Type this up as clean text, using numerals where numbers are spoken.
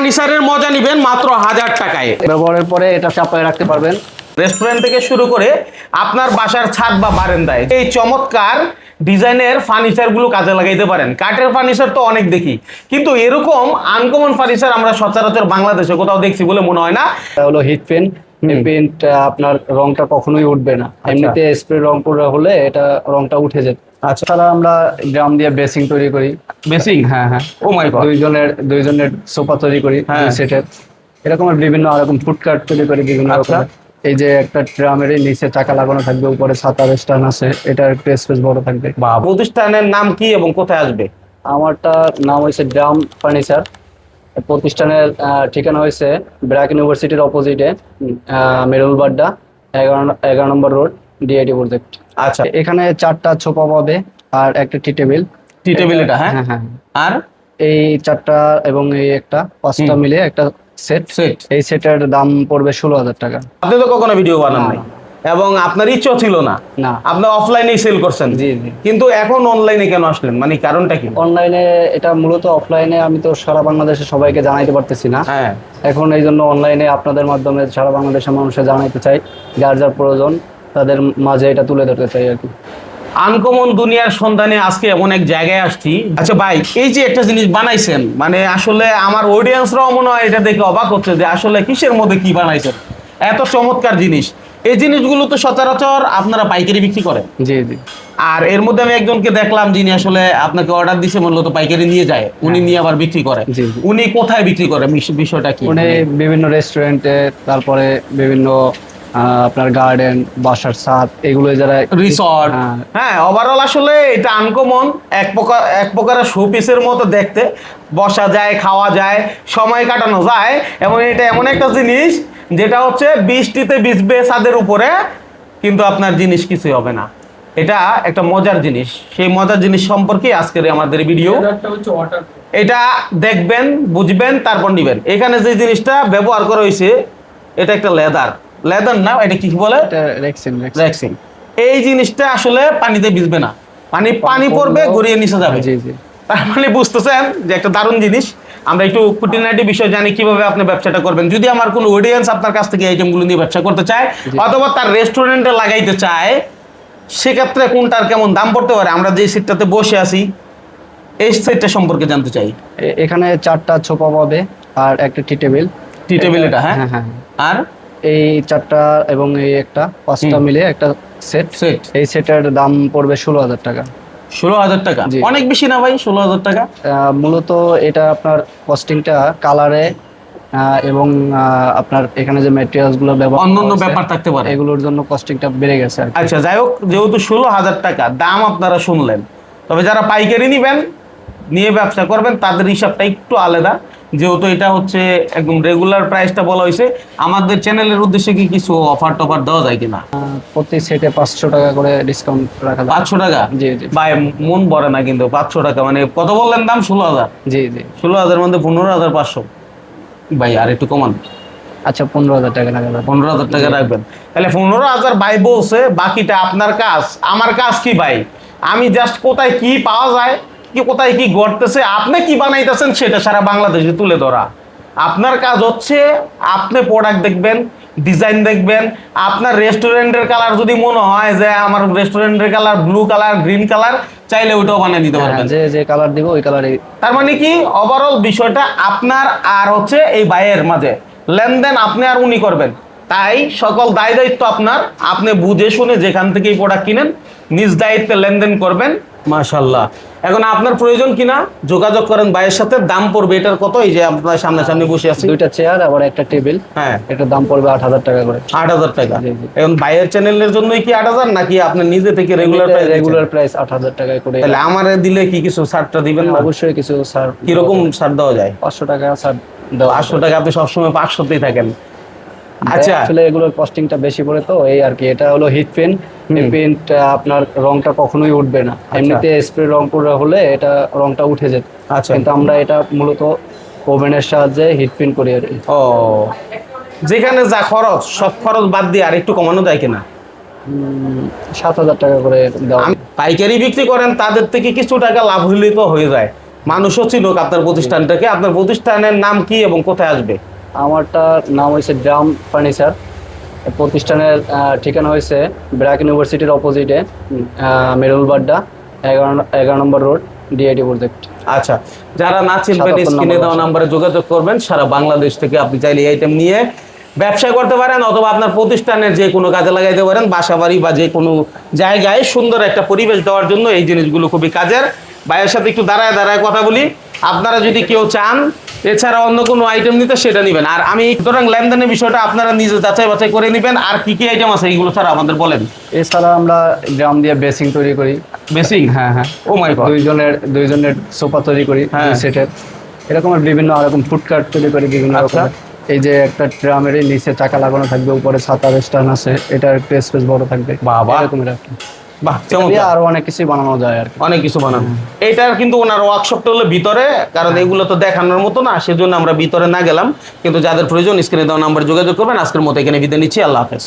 ফার্নিচারের মজা নিবেন মাত্র 1000 টাকায়। ব্যবহারের পরে এটা চাপায় রাখতে পারবেন। রেস্টুরেন্ট থেকে শুরু করে আপনার বাসার ছাদ বা বারান্দায় এই চমৎকার ডিজাইনের ফার্নিচারগুলো কাজে লাগাইতে পারেন। কাঠের ফার্নিচার তো অনেক দেখি, কিন্তু এরকম আনকমন ফার্নিচার আমরা সচরাচর বাংলাদেশে কোথাও দেখছি বলে মনে হয় না। এটা হলো হিট পেন্ট। এই পেন্ট আপনার রংটা কখনোই উঠবে না। এমনিতে স্প্রে রং করা হলে এটা রংটা উঠে যেত। আচ্ছা, তারা আমরা গ্রাম দিয়ে বেসিং তৈরি করি। বেসিং? হ্যাঁ হ্যাঁ। ও মাই গড। দুইজনের সোফা তৈরি করি, দুই সেটের। এরকম বিভিন্ন রকম ফুডকার্ট তৈরি করি বিভিন্ন রকম। এই যে একটা ড্রামের নিচে চাকা লাগানো থাকবে, উপরে ছাতার স্ট্যান্ড আছে, এটার একটু স্পেস বড় থাকবে। বা প্রতিষ্ঠানের নাম কি এবং কোথায় আসবে? আমারটা নাম হয়েছে ড্রাম ফার্নিচার। প্রতিষ্ঠানের ঠিকানা হয়েছে ব্র্যাক ইউনিভার্সিটির অপোজিটে, মেরুলবাড্ডা 11 নম্বর রোড, ডিআইটি প্রজেক্ট। আচ্ছা, এখানে 4টা সোফা পাবে আর একটা টি টেবিল। টি টেবিল এটা? হ্যাঁ হ্যাঁ হ্যাঁ। আর এই 4টা এবং এই একটা 5টা মিলে একটা সেট। এই সেটের দাম পড়বে 16,000 টাকা। আপনি তো কখনো ভিডিও বানান নাই এবং আপনার ইচ্ছা ছিল না, না আপনি অফলাইনেই সেল করছেন। জি জি। কিন্তু এখন অনলাইনে কেন আসলেন, মানে কারণটা কি? অনলাইনে এটা মূলত, অফলাইনে আমি তো সারা বাংলাদেশে সবাইকে জানাইতে পারতেছি না। হ্যাঁ, এখন এই জন্য অনলাইনে আপনাদের মাধ্যমে সারা বাংলাদেশের মানুষকে জানাইতে চাই, যার যার প্রয়োজন তাদের মাঝে এটা তুলে ধরতে চাই আর কি। আনকমন দুনিয়ার সন্ধানে আজকে এমন এক জায়গায় আসছি। আচ্ছা ভাই, এই যে একটা জিনিস বানাইছেন, মানে আসলে আমার অডিয়েন্সরাও মনে হয় এটা দেখে অবাক হচ্ছে যে আসলে কিসের মধ্যে কি বানাইছেন, এত চমৎকার জিনিস। এই জিনিসগুলো তো সচরাচর আপনারা পাইকারি বিক্রি করেন। জি জি। আর এর মধ্যে আমি একজনকে দেখলাম যিনি আসলে আপনাকে অর্ডার দিছে, মূলত পাইকারি নিয়ে যায়, উনি নিয়ে আবার বিক্রি করে। জি। উনি কোথায় বিক্রি করে, বিষয়টা কি? উনি বিভিন্ন রেস্টুরেন্টে, তারপরে বিভিন্ন আপনার গার্ডেন, বাসার ছাদ, এগুলো যারা রিসর্ট। হ্যাঁ, ওভারঅল আসলে এটা আনকমন, এক প্রকারের শো পিসের মতো দেখতে। বসা যায়, খাওয়া যায়, সময় কাটানো যায়, এবং এটা এমন একটা জিনিস যেটা হচ্ছে বৃষ্টিতে ভিজবে ছাদের উপরে, কিন্তু আপনার জিনিস কিছুই হবে না। এটা একটা মজার জিনিস। সেই মজার জিনিস সম্পর্কে আজকের আমাদের ভিডিও। এটা দেখবেন, বুঝবেন, তারপর নিবেন। এখানে যে জিনিসটা ব্যবহার করা হয়েছে এটা একটা লেদার না, এটা কি বলে? রেক্সিন। এই জিনিসটা আসলে পানিতে ভিজবে না, পানি পড়বে, গড়িয়ে নিচে যাবে। জি জি। তার মানে বুঝতেছেন যে একটা দারুণ জিনিস। আমরা একটু খুঁটিনাটি বিষয় জানি কিভাবে আপনি ব্যবসাটা করবেন। যদি আমার কোনো অডিয়েন্স আপনার কাছ থেকে এই আইটেমগুলো নিয়ে ব্যবসা করতে চায় অথবা তার রেস্টুরেন্টে লাগাইতে চায়, সেক্ষেত্রে কোনটার কেমন দাম পড়তে পারে? আমরা যে সিটটাতে বসে আছি এই সেটটা সম্পর্কে জানতে চাই। এখানে 4টা সোফা পাবে আর একটা টি টেবিল। টি টেবিল এটা? হ্যাঁ হ্যাঁ। আর এই 4টা এবং এই একটা 5টা মিলে একটা সেট। এই সেটের দাম পড়বে 16,000 টাকা। 16,000 টাকা? অনেক বেশি না ভাই 16,000 টাকা? মূলত এটা আপনার কস্টিংটা কালারে এবং আপনার এখানে যে ম্যাটেরিয়ালস গুলো ব্যবহার, অন্যান্য ব্যাপার থাকতে পারে, এগুলোর জন্য কস্টিংটা বেড়ে গেছে আর কি। আচ্ছা, যাই হোক, যেহেতু 16,000 টাকা দাম আপনারা শুনলেন, তবে যারা পাইকারি নিবেন, নিয়ে ব্যবসা করবেন, তাদের হিসাবটা একটু আলাদা। যেহেতু এটা হচ্ছে একদম রেগুলার প্রাইসটা বলা হয়েছে, আমাদের চ্যানেলের উদ্দেশ্যে কি কিছু অফার টফার দেওয়া যায় কিনা? প্রতি সেটে 500 টাকা করে ডিসকাউন্ট রাখা যায়। 500 টাকা? জি জি। ভাই মন ভরে না কিন্তু 500 টাকা, মানে কত বললেন দাম? 16,000? জি জি। 16,000 মধ্যে 15,500। ভাই আর একটু কমান। আচ্ছা, 15,000 টাকা রাখা যাবে। 15,000 টাকা রাখবেন। তাহলে 15,000 ভাই বলছে, বাকিটা আপনার কাজ। আমার কাজ কি ভাই? আমি জাস্ট কোথায় কি পাওয়া যায়, কোথায় কি ঘটতেছে, আপনি কি বানাইতেছেন সেটা সারা বাংলাদেশে তুলে ধরা। আপনার কাজ হচ্ছে আপনি প্রোডাক্ট দেখবেন, ডিজাইন দেখবেন। আপনার রেস্টুরেন্টের কালার যদি মনে হয় যে আমার রেস্টুরেন্টের colour blue colour, green colour, চাইলে ওইটাও বানিয়ে দিতে পারবেন। যে কালার দিব ওই কালারই। তার মানে কি, ওভারঅল বিষয়টা আপনার আর হচ্ছে এই ভাইয়ের মাঝে লেনদেন আপনি আর উনি করবেন। তাই সকল দায় দায়িত্ব আপনার। আপনি বুঝে শুনে যেখান থেকে এই প্রোডাক্ট কিনেন নিজ দায়িত্বে লেনদেন করবেন। মাশাআল্লাহ। এখন আপনার প্রয়োজন কিনা যোগাযোগ করেন ভাইয়ের সাথে। দাম পড়বে এটার কত? এই যে আপনার সামনাসামনি বসে আছি, 2টা চেয়ার আবার একটা টেবিল। হ্যাঁ, এটার দাম পড়বে 8,000 টাকা করে। 8,000 টাকা? এখন ভাইয়ের চ্যানেলের জন্যই কি 8,000, নাকি আপনি নিজে থেকে রেগুলার প্রাইস 8,000 টাকা করে? তাহলে আমারে দিলে কি কিছু ছাড়টা দিবেন না? অবশ্যই কিছু ছাড়। কিরকম ছাড় দেওয়া যায়? 500 টাকা ছাড় দেওয়া। 500 টাকা? আপনি সবসময় 500তেই থাকেন। আচ্ছা, আসলে এগুলোর কস্টিংটা বেশি পড়ে তো, এই আর কি। এটা হলো হিট পেন্ট। এই পেন্ট আপনার রংটা কখনোই উঠবে না। এমনিতে স্প্রে রং করা হলে এটা রংটা উঠে যেত। আচ্ছা, কিন্তু আমরা এটা মূলত ওভেনের সাহায্যে হিট পেন্ট করি আর কি। ও, যেখানে যা খরচ সব খরচ বাদ দিয়ে আর একটু কমানো যায় কিনা? 7,000 টাকা করে দেওয়া। পাইকারি বিক্রি করেন, তাদের থেকে কিছু টাকা লাভ হইলে তো হয়ে যায়। মানুষও চিনুক আপনার প্রতিষ্ঠানটাকে। আপনার প্রতিষ্ঠানের নাম কি এবং কোথায় আসবে? আমারটার নাম হয়েছে ড্রাম ফার্নিচার। প্রতিষ্ঠানের ঠিকানা হয়েছে ব্র্যাক ইউনিভার্সিটির অপোজিটে, মেরুল বাড্ডা, 11 নম্বর রোড, ডিআইটি প্রজেক্ট। আচ্ছা, যারা না চিনবেন 77 স্ক্রিনে দেওয়া নম্বর নাম্বারে যোগাযোগ করবেন। সারা বাংলাদেশ থেকে আপনি চাইলে এই আইটেম নিয়ে ব্যবসা করতে পারেন, অথবা আপনার প্রতিষ্ঠানের যে কোনো কাজে লাগাইতে পারেন। বাসাবাড়ি বা যে কোনো জায়গায় সুন্দর একটা পরিবেশ দেওয়ার জন্য এই জিনিসগুলো খুবই কাজের। ভাইয়ের সাথে একটু দাঁড়ায় দাঁড়ায় কথা বলি। আপনারা যদি কেউ চান এছাড়া অন্য কোনো আইটেম নিতে, সেটা নেবেন। আর আমি সুতরাং লেনদেনের বিষয়টা আপনারা নিজে যাচাই বাছাই করে নেবেন। আর কি কি আইটেম আছে এইগুলো ছাড়া আমাদের বলেন। এছাড়া আমরা ড্রাম দিয়ে বেসিং তৈরি করি। বেসিং? হ্যাঁ হ্যাঁ। ও মাই গড। দুইজনের সোফা তৈরি করি, হ্যাঁ। 2 সেটের। এরকমের বিভিন্ন রকম ফুড কার্ট তৈরি করি বিভিন্ন আচ্ছা। রকমের। এই যে একটা ড্রামের নিচে চাকা লাগানো থাকবে, উপরে ছাতার স্ট্যান্ড আছে, এটার একটু স্পেস বড় থাকবে। বাবা। এরকমের আর কি। বাহ, এটা চমৎকার। দিয়ে আরো অনেক কিছু বানানো যায় আর কি। অনেক কিছু বানানো। এটার কিন্তু ওনার ওয়ার্কশপটা হলো ভিতরে, কারণ এগুলো তো দেখানোর মতো না, সেজন্য আমরা ভিতরে না গেলাম। কিন্তু যাদের প্রয়োজন স্ক্রিনে দেওয়া নাম্বারে যোগাযোগ করবেন। আজকের মতো এখানে বিদায় নিচ্ছি। আল্লাহ হাফেজ।